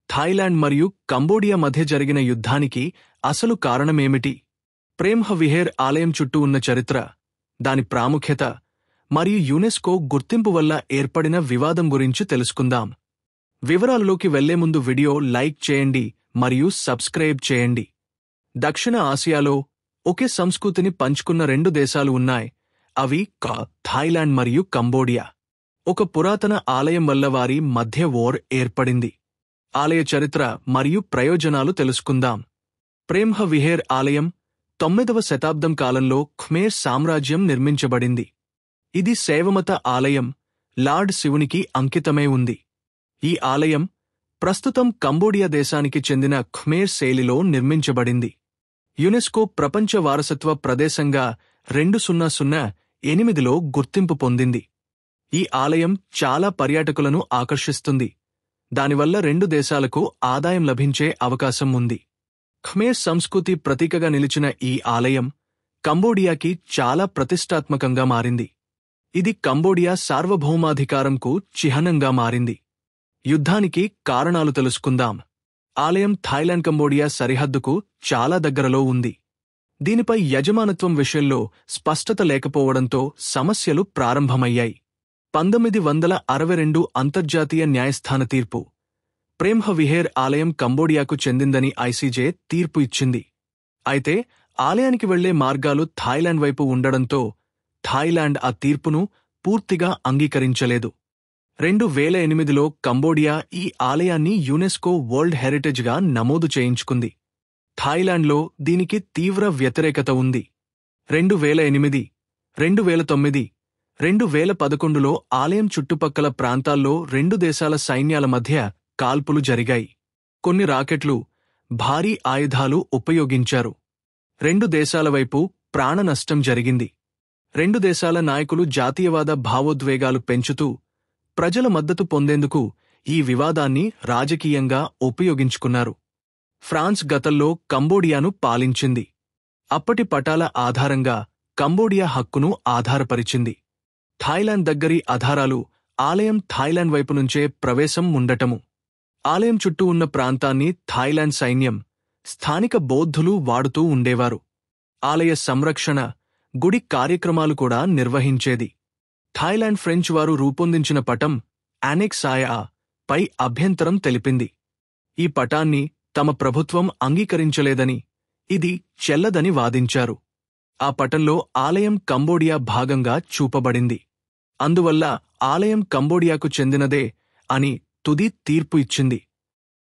Thailand మరియు Cambodia మధ్య జరిగిన యుద్ధానికి అసలు కారణమేమిటి? ప్రేమ్ విహేర్ ఆలయం చుట్టూ ఉన్న చరిత్ర, దాని ప్రాముఖ్యత మరియు యునెస్కో గుర్తింపు వల్ల ఏర్పడిన వివాదం గురించి తెలుసుకుందాం. వివరాలలోకి వెళ్లే ముందు వీడియో లైక్ చేయండి మరియు సబ్స్క్రైబ్ చేయండి. దక్షిణ ఆసియాలో ఒకే సంస్కృతిని పంచుకున్న రెండు దేశాలు ఉన్నాయి. అవి థాయిలాండ్ మరియు కంబోడియా. ఒక పురాతన ఆలయం వల్ల వారి మధ్య వార్ ఏర్పడింది. ఆలయ చరిత్ర మరియు ప్రయోజనాలు తెలుసుకుందాం. ప్రేమ్ విహేర్ ఆలయం 9వ శతాబ్దం కాలంలో ఖమేర్ సామ్రాజ్యం నిర్మించబడింది. ఇది శైవమత ఆలయం, లార్డ్ శివునికి అంకితమై ఉంది. ఈ ఆలయం ప్రస్తుతం కంబోడియా దేశానికి చెందిన ఖమేర్ శైలిలో నిర్మించబడింది. యునెస్కో ప్రపంచ వారసత్వ ప్రదేశంగా 2008లో గుర్తింపు పొందింది. ఈ ఆలయం చాలా పర్యాటకులను ఆకర్షిస్తుంది. దానివల్ల రెండు దేశాలకు ఆదాయం లభించే అవకాశం ఉంది. ఖమేర్ సంస్కృతి ప్రతీకగా నిలిచిన ఈ ఆలయం కంబోడియాకి చాలా ప్రతిష్టాత్మకంగా మారింది. ఇది కంబోడియా సార్వభౌమాధికారంకు చిహ్నంగా మారింది. యుద్ధానికి కారణాలు తెలుసుకుందాం. ఆలయం థాయిలాండ్ కంబోడియా సరిహద్దుకు చాలా దగ్గరలో ఉంది. దీనిపై యజమానత్వం విషయంలో స్పష్టత లేకపోవడంతో సమస్యలు ప్రారంభమయ్యాయి. 1962 అంతర్జాతీయ న్యాయస్థాన తీర్పు ప్రేమ్ విహేర్ ఆలయం కంబోడియాకు చెందిందని ఐసీజే తీర్పు ఇచ్చింది. అయితే ఆలయానికి వెళ్లే మార్గాలు థాయిలాండ్ వైపు ఉండడంతో థాయిలాండ్ ఆ తీర్పును పూర్తిగా అంగీకరించలేదు. 2008లో కంబోడియా ఈ ఆలయాన్ని యునెస్కో వరల్డ్ హెరిటేజ్గా నమోదు చేయించుకుంది. థాయిలాండ్లో దీనికి తీవ్ర వ్యతిరేకత ఉంది. 2008, 2009, 2011లో ఆలయం చుట్టుపక్కల ప్రాంతాల్లో రెండు దేశాల సైన్యాల మధ్య కాల్పులు జరిగాయి. కొన్ని రాకెట్లు, భారీ ఆయుధాలు ఉపయోగించారు. రెండు దేశాల వైపు ప్రాణ నష్టం జరిగింది. రెండు దేశాల నాయకులు జాతీయవాద భావోద్వేగాలు పెంచుతూ ప్రజల మద్దతు పొందేందుకు ఈ వివాదాన్ని రాజకీయంగా ఉపయోగించుకున్నారు. ఫ్రాన్స్ గతంలో కంబోడియాను పాలించింది. అప్పటి పటాల ఆధారంగా కంబోడియా హక్కును ఆధారపరిచింది. థాయిలాండ్ దగ్గరి ఆధారాలు ఆలయం థాయిలాండ్ వైపు నుంచే ప్రవేశం ఉండటము. ఆలయం చుట్టూ ఉన్న ప్రాంతాన్ని థాయిలాండ్ సైన్యం, స్థానిక బౌద్ధులు వాడుతూ ఉండేవారు. ఆలయ సంరక్షణ, గుడి కార్యక్రమాలు కూడా నిర్వహించేది. థాయిలాండ్ ఫ్రెంచ్ వారు రూపొందించిన పటం యానెక్స్ పై అభ్యంతరం తెలిపింది. ఈ పటాన్ని తమ ప్రభుత్వం అంగీకరించలేదని, ఇది చెల్లదని వాదించారు. ఆ పటంలో ఆలయం కంబోడియా భాగంగా చూపబడింది. అందువల్ల ఆలయం కంబోడియాకు చెందినదే అని తుది తీర్పు ఇచ్చింది.